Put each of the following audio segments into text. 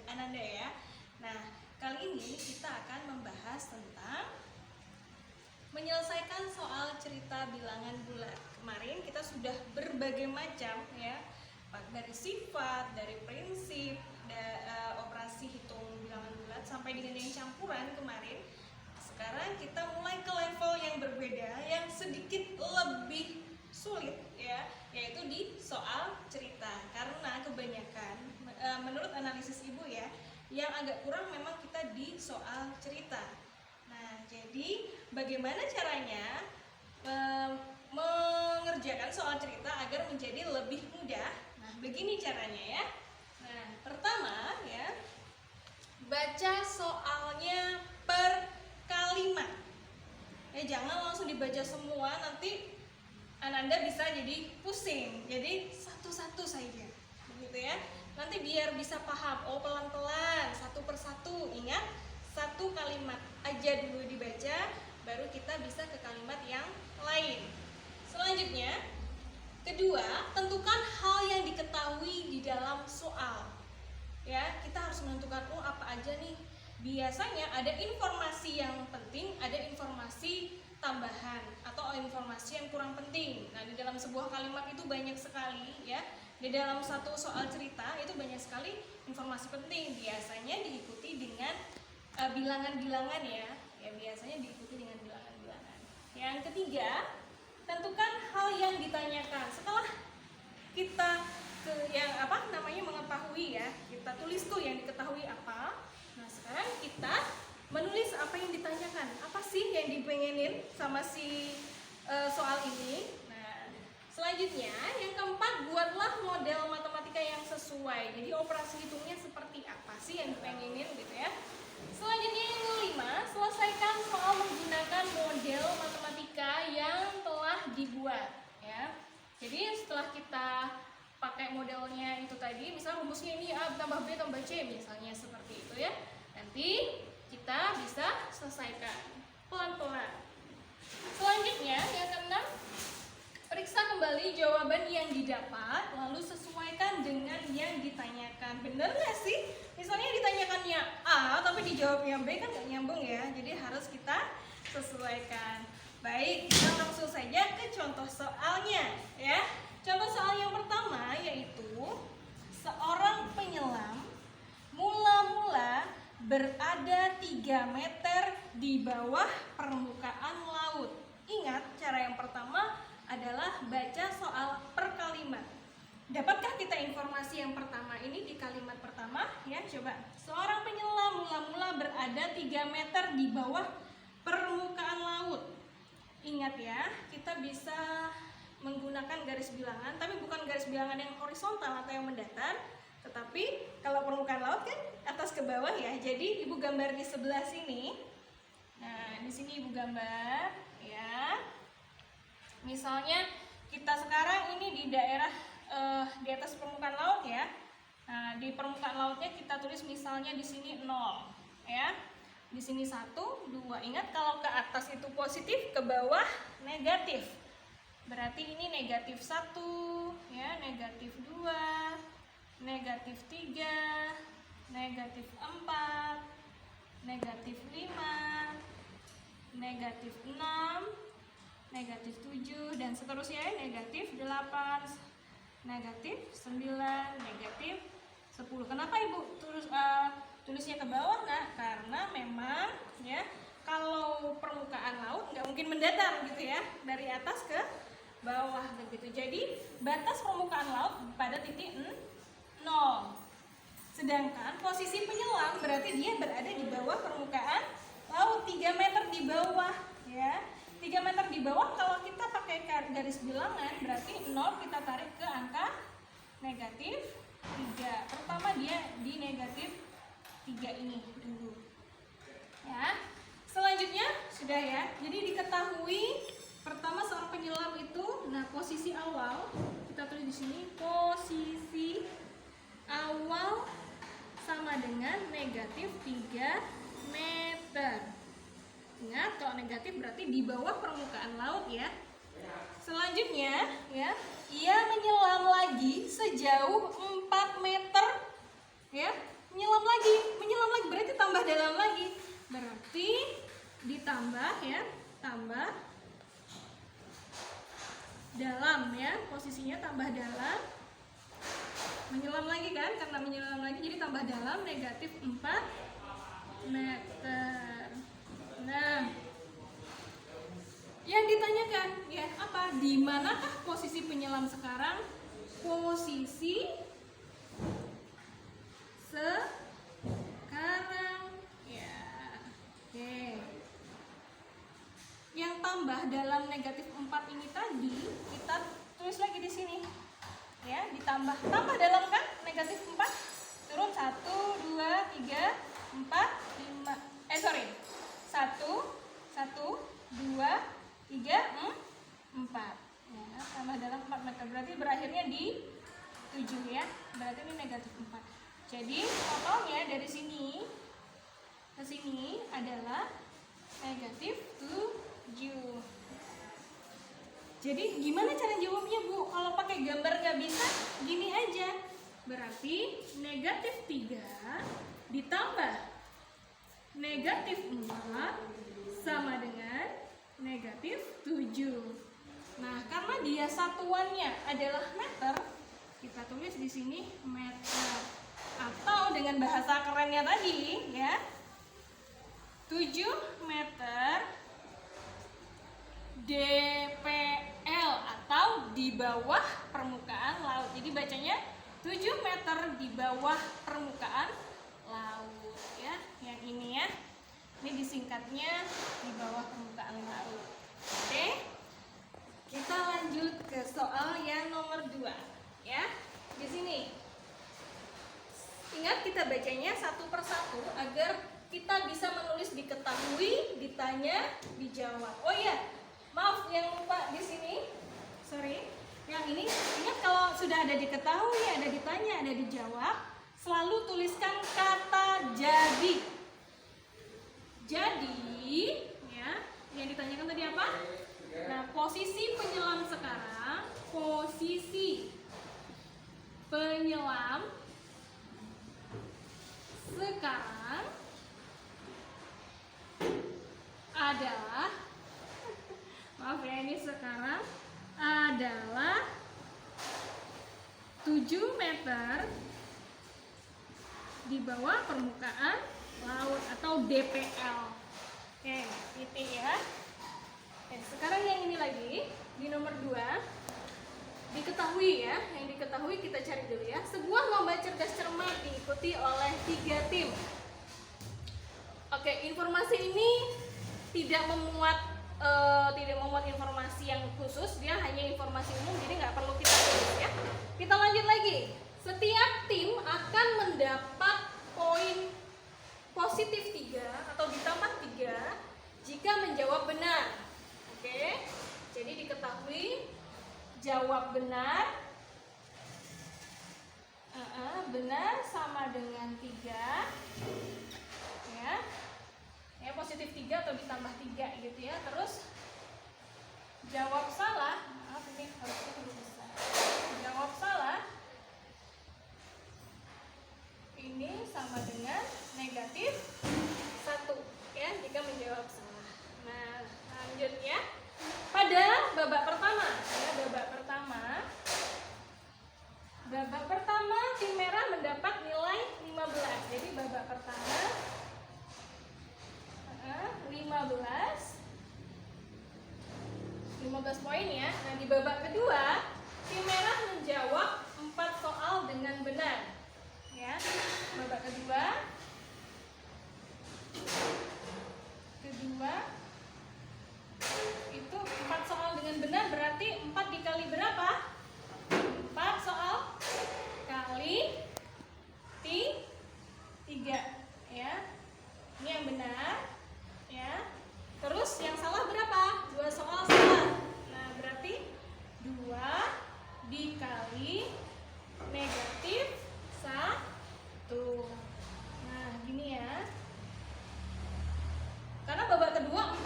Ananda ya. Nah, kali ini kita akan membahas tentang menyelesaikan soal cerita bilangan bulat. Kemarin kita sudah berbagai macam ya, dari sifat, dari prinsip, operasi hitung bilangan bulat sampai dengan yang campuran kemarin. Sekarang kita mulai ke level yang berbeda, yang sedikit lebih sulit ya, yaitu di soal cerita. Karena kebanyakan menurut analisis ibu ya, yang agak kurang memang kita di soal cerita. Nah, jadi bagaimana caranya mengerjakan soal cerita agar menjadi lebih mudah? Nah, begini caranya ya. Nah, pertama ya, baca soalnya per kalimat. Jangan langsung dibaca semua, nanti Ananda bisa jadi pusing. Jadi satu-satu saja, begitu ya. Nanti biar bisa paham, oh pelan-pelan, satu persatu. Ingat, satu kalimat aja dulu dibaca, baru kita bisa ke kalimat yang lain. Selanjutnya, kedua, tentukan hal yang diketahui di dalam soal. Ya, kita harus menentukan apa aja nih. Biasanya ada informasi yang penting, ada informasi tambahan atau informasi yang kurang penting. Nah, di dalam sebuah kalimat itu banyak sekali ya. Di dalam satu soal cerita itu banyak sekali informasi penting. Biasanya diikuti dengan bilangan-bilangan ya. Ya, biasanya diikuti dengan bilangan-bilangan. Yang ketiga, tentukan hal yang ditanyakan. Setelah kita mengetahui ya, kita tulis tuh yang diketahui apa. Nah, sekarang kita menulis apa yang ditanyakan, apa sih yang dipengenin sama si soal ini. Nah, selanjutnya yang keempat, buatlah model matematika yang sesuai. Jadi operasi hitungnya seperti apa sih yang dipengenin gitu ya. Selanjutnya yang kelima, selesaikan soal menggunakan model matematika yang telah dibuat ya. Jadi setelah kita pakai modelnya itu tadi, misal rumusnya ini A tambah B tambah C misalnya seperti itu ya. Nanti kita bisa selesaikan pelan-pelan. Selanjutnya yang keenam, periksa kembali jawaban yang didapat, lalu sesuaikan dengan yang ditanyakan. Bener nggak sih? Misalnya ditanyakannya A tapi dijawabnya B, kan nggak nyambung ya. Jadi harus kita sesuaikan. Baik, kita langsung saja ke contoh soalnya ya. Contoh soal yang pertama yaitu seorang penyelam mula-mula berada 3 meter di bawah permukaan laut. Ingat, cara yang pertama adalah baca soal per kalimat. Dapatkah kita informasi yang pertama ini di kalimat pertama? Ya, coba. Seorang penyelam mula-mula berada 3 meter di bawah permukaan laut. Ingat ya, kita bisa menggunakan garis bilangan, tapi bukan garis bilangan yang horizontal atau yang mendatar, tetapi kalau permukaan laut kan atas ke bawah ya. Jadi ibu gambar di sebelah sini. Nah, di sini ibu gambar ya. Misalnya kita sekarang ini di daerah di atas permukaan laut ya. Nah, di permukaan lautnya kita tulis misalnya di sini 0 ya. Di sini 1, 2. Ingat, kalau ke atas itu positif, ke bawah negatif. Berarti ini negatif 1 ya, negatif 2, negatif 3, negatif 4, negatif 5, negatif 6, negatif 7, dan seterusnya ya, negatif 8, negatif 9, negatif 10. Kenapa ibu tulisnya ke bawah? Nah, karena memang ya, kalau permukaan laut nggak mungkin mendatar gitu ya, dari atas ke bawah begitu. Jadi batas permukaan laut pada titik 0. Sedangkan posisi penyelam berarti dia berada di bawah permukaan laut, 3 meter di bawah ya. 3 meter di bawah, kalau kita pakai garis bilangan berarti 0 kita tarik ke angka negatif 3. Pertama dia di negatif 3 ini dulu ya. Selanjutnya sudah ya. Jadi diketahui pertama seorang penyelam itu, nah posisi awal kita tulis di sini, posisi awal sama dengan negatif 3 meter. Ingat, kalau negatif berarti di bawah permukaan laut ya. Selanjutnya ya, ia menyelam lagi sejauh 4 meter ya, menyelam lagi berarti tambah dalam lagi. Berarti ditambah ya, tambah dalam ya, posisinya tambah dalam. Menyelam lagi kan, karena menyelam lagi jadi tambah dalam, negatif 4 meter. Nah, yang ditanyakan ya apa? Di manakah posisi penyelam sekarang? Posisi sekarang ya. Oke. Yang tambah dalam negatif 4 ini tadi kita tulis lagi di sini. Ya, tambah dalam kan negatif 4. Turun 1 2 3 4 5. 1 2 3 4. Ya, tambah dalam 4 meter. Berarti berakhirnya di 7 ya. Berarti ini negatif 4. Jadi totalnya dari sini ke sini adalah negatif 7. Jadi gimana cara jawabnya Bu? Kalau pakai gambar nggak bisa, gini aja. Berarti negatif 3 ditambah negatif 4 sama dengan negatif 7. Nah, karena dia satuannya adalah meter, kita tulis di sini meter. Atau dengan bahasa kerennya tadi ya, 7 meter DPL atau di bawah permukaan laut. Jadi bacanya 7 meter di bawah permukaan laut ya. Yang ini ya. Ini disingkatnya di bawah permukaan laut. Oke. Kita lanjut ke soal yang nomor 2 ya. Di sini ingat kita bacanya satu persatu agar kita bisa menulis diketahui, ditanya, dijawab. Oh iya, maaf yang lupa di sini. Sorry. Yang ini ingat kalau sudah ada diketahui, ada ditanya, ada dijawab, selalu tuliskan kata jadi. Jadi, ya, yang ditanyakan tadi apa? Nah, posisi penyelam sekarang, posisi penyelam sekarang adalah, maaf ya, ini sekarang adalah 7 meter di bawah permukaan laut atau DPL. Oke, titik ya. Oke, sekarang yang ini lagi di nomor 2 diketahui ya, yang diketahui kita cari dulu ya. Sebuah lomba cerdas cermat diikuti oleh 3 tim. Oke, informasi ini tidak memuat informasi yang khusus, dia hanya informasi umum, jadi nggak perlu kita tulis ya. Kita lanjut lagi. Setiap tim akan mendapat poin positif 3 atau ditambah 3 jika menjawab benar. Oke, jadi diketahui jawab benar, benar sama dengan 3 ya. Ya, positif 3 atau ditambah 3 gitu ya. Terus jawab salah, maaf ini harusnya lebih besar. Jawab salah ini sama dengan negatif 1 ya jika menjawab salah. Nah, lanjut ya. Pada babak pertama ya, babak pertama tim merah mendapat nilai 15. Jadi babak pertama 15 poin ya. Nah, di babak kedua tim merah menjawab 4 soal dengan benar ya. Babak kedua itu 4 soal dengan benar, berarti 4 dikali berapa? 4 soal kali 3 ya. Ini yang benar ya. Terus yang salah berapa? 2 soal salah. Nah, berarti 2 dikali negatif 1. Nah, gini ya. Karena babak kedua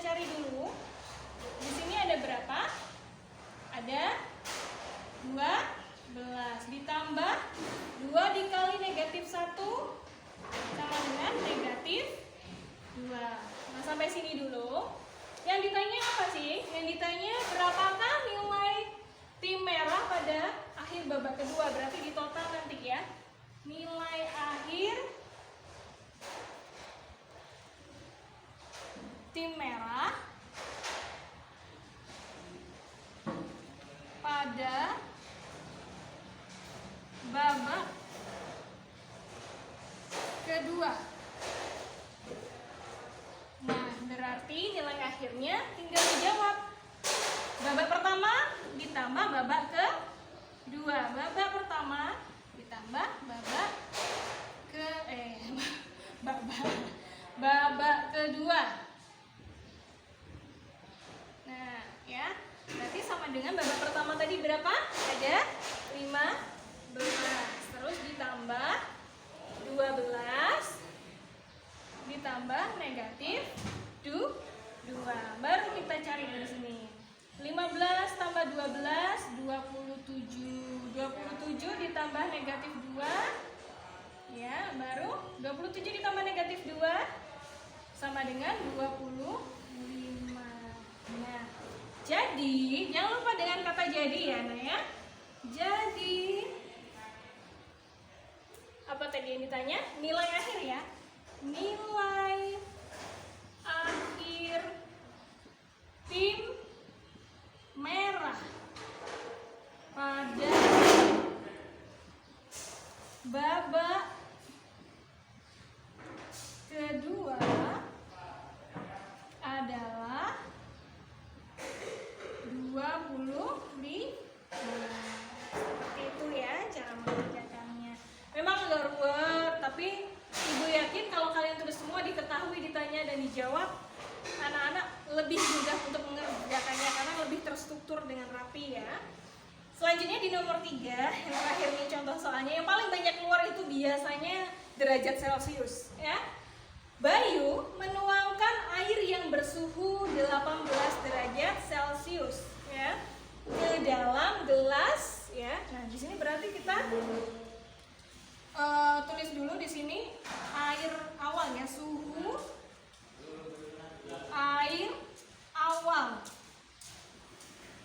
cari dulu. Di sini ada berapa? Ada 12 ditambah 2 dikali negatif 1 sama dengan negatif 2. Nah, sampai sini dulu. Yang ditanya apa sih? Yang ditanya berapakah nilai tim merah pada akhir babak kedua? Berarti di total nanti ya. Nilai akhir tim merah pada babak kedua. Nah, berarti nilai akhirnya tinggal dijawab. Babak pertama ditambah babak kedua. Babak pertama ditambah babak kedua. Nah, ya. Berarti sama dengan babak pertama tadi berapa? Ada 15. Terus ditambah 12 ditambah negatif 2. Baru kita cari dari sini. 15 tambah 12 27. 27 ditambah negatif 2. Ya, baru 27 ditambah negatif 2 sama dengan 25. Nah, jadi jangan lupa dengan kata jadi ya, Nah ya. Jadi apa tadi yang ditanya? Nilai akhir ya. Nilai akhir tim merah pada babak kedua adalah 25. Seperti itu ya cara mengerjakannya. Memang agak ruwet, tapi Ibu yakin kalau kalian tulis semua diketahui, ditanya dan dijawab, anak-anak lebih mudah untuk mengerjakannya karena lebih terstruktur dengan rapi ya. Selanjutnya di nomor 3, yang terakhir nih contoh soalnya, yang paling banyak keluar itu biasanya derajat Celcius ya. Bayu menuangkan air yang bersuhu 18 derajat Celcius ya ke dalam gelas ya. Nah, di sini berarti kita tulis dulu di sini air awal ya, suhu air awal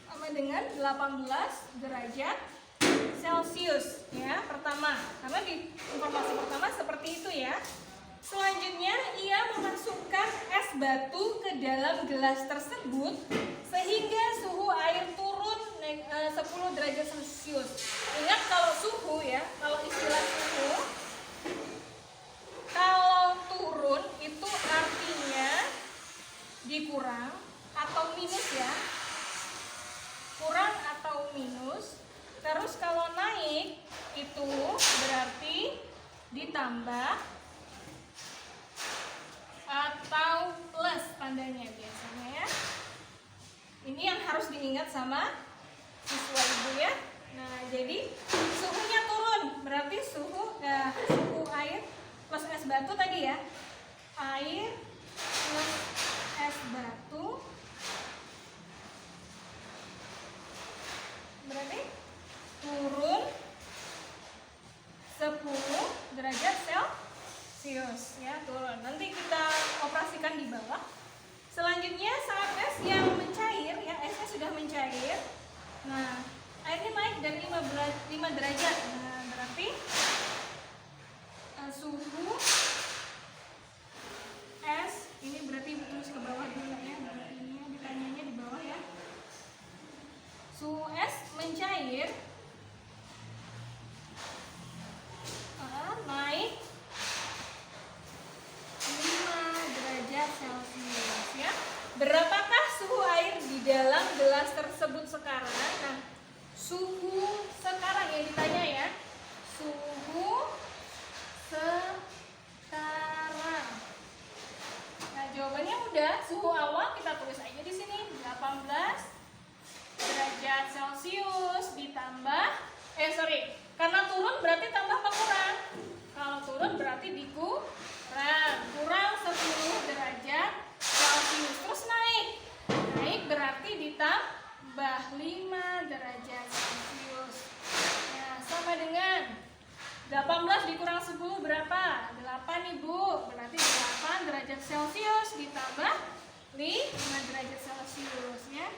sama dengan 18 derajat Celcius ya, pertama. Karena di informasi pertama seperti itu ya. Selanjutnya ia memasukkan es batu ke dalam gelas tersebut sehingga suhu air turun 10 derajat Celcius. Ingat kalau suhu ya, kalau istilah suhu, kalau turun itu artinya dikurang atau minus ya. Kurang atau minus. Terus kalau naik itu berarti ditambah atau plus tandanya biasanya ya. Ini yang harus diingat sama siswa Ibu ya. Nah, jadi suhunya turun berarti suhu air plus es batu tadi ya. Air plus es batu berarti turun 10 derajat Celcius ya, turun. Nanti kita operasikan di bawah. Selanjutnya saat es yang mencair ya, esnya sudah mencair. Nah, airnya naik dari 5 derajat. Nah, berarti suhu es ini berarti tulis ke bawah dulu ya. Berarti ini ditanyanya di bawah ya. Suhu es mencair naik 5 derajat Celcius ya. Berapakah suhu air di dalam gelas tersebut sekarang? Nah, suhu sekarang yang ditanya ya. Suhu sekarang. Nah, jawabannya udah. Suhu awal kita tulis aja di sini 18 derajat Celcius ditambah karena turun berarti tambah apa kurang? Kalau turun berarti dikurang. Kurang 10 derajat Celcius Celcius. Terus naik berarti ditambah 5 derajat Celcius. Nah, sama dengan 18 dikurang 10 berapa? 8 Ibu. Berarti 8 derajat Celcius ditambah 5 derajat Celcius ya.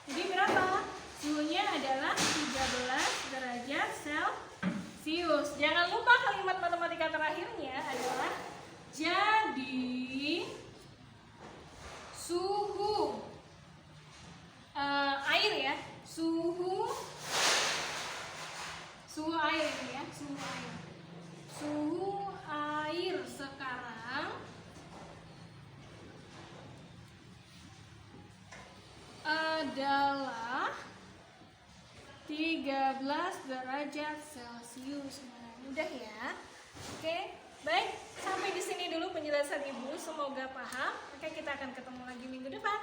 Jadi berapa? Suhunya adalah 13 derajat Celcius. Jangan lupa kalimat matematika terakhirnya adalah jadi suhu air ya, suhu air ini ya, suhu air sekarang adalah 13 derajat Celcius. Nah, mudah ya. Oke, baik. Sampai di sini dulu penjelasan Ibu. Semoga paham. Oke, kita akan ketemu lagi minggu depan.